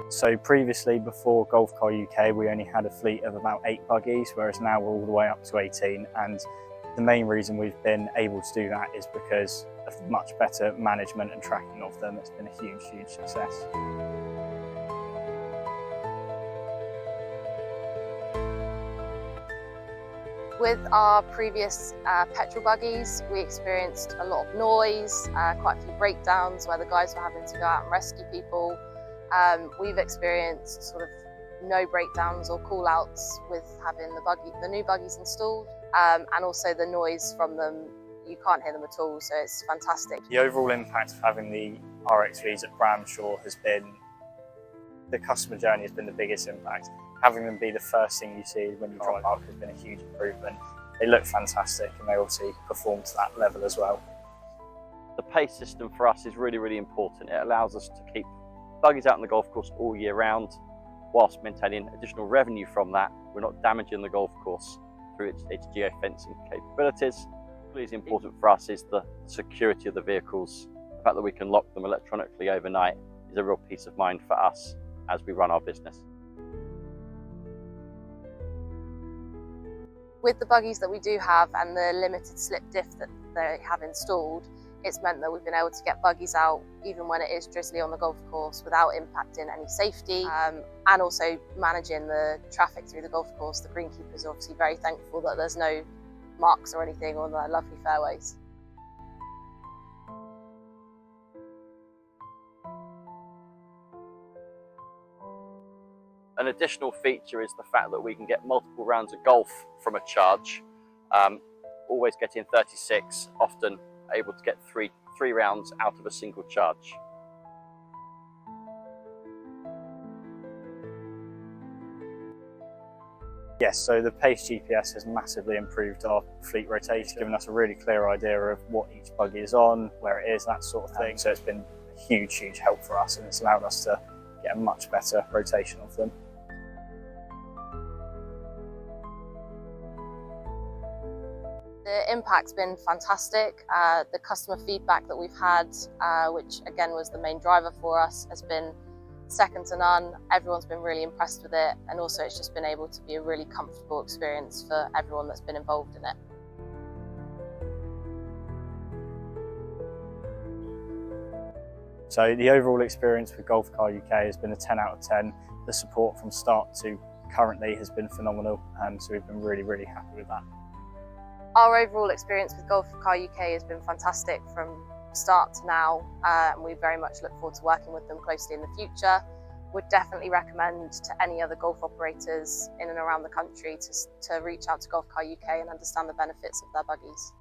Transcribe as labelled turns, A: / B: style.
A: So previously, before Golf Car UK, we only had a fleet of about 8 buggies, whereas now we're all the way up to 18. And the main reason we've been able to do that is because of much better management and tracking of them. It's been a huge, huge success.
B: With our previous petrol buggies, we experienced a lot of noise, quite a few breakdowns where the guys were having to go out and rescue people. We've experienced sort of no breakdowns or call-outs with having the new buggies installed, and also the noise from them, you can't hear them at all, so it's fantastic.
A: The overall impact of having the RXVs at Bramshaw has been, the customer journey has been the biggest impact. Having them be the first thing you see when you drive up has been a huge improvement. They look fantastic and they obviously perform to that level as well.
C: The pace system for us is really, really important. It allows us to keep buggies out on the golf course all year round, whilst maintaining additional revenue from that. We're not damaging the golf course through its geofencing capabilities. Equally as important for us is the security of the vehicles. The fact that we can lock them electronically overnight is a real peace of mind for us as we run our business.
B: With the buggies that we do have and the limited slip diff that they have installed, it's meant that we've been able to get buggies out even when it is drizzly on the golf course without impacting any safety, and also managing the traffic through the golf course. The greenkeepers are obviously very thankful that there's no marks or anything on the lovely fairways.
C: An additional feature is the fact that we can get multiple rounds of golf from a charge, always getting 36, often able to get three rounds out of a single charge.
A: Yes, so the Pace GPS has massively improved our fleet rotation, giving us a really clear idea of what each buggy is on, where it is, that sort of thing. So it's been a huge, huge help for us, and it's allowed us to get a much better rotation of them.
B: The impact's been fantastic. The customer feedback that we've had, which again was the main driver for us, has been second to none. Everyone's been really impressed with it, and also it's just been able to be a really comfortable experience for everyone that's been involved in it.
A: So the overall experience with Golf Car UK has been a 10 out of 10. The support from start to currently has been phenomenal, so we've been really, really happy with that.
B: Our overall experience with Golf Car UK has been fantastic from start to now, and we very much look forward to working with them closely in the future. Would definitely recommend to any other golf operators in and around the country to reach out to Golf Car UK and understand the benefits of their buggies.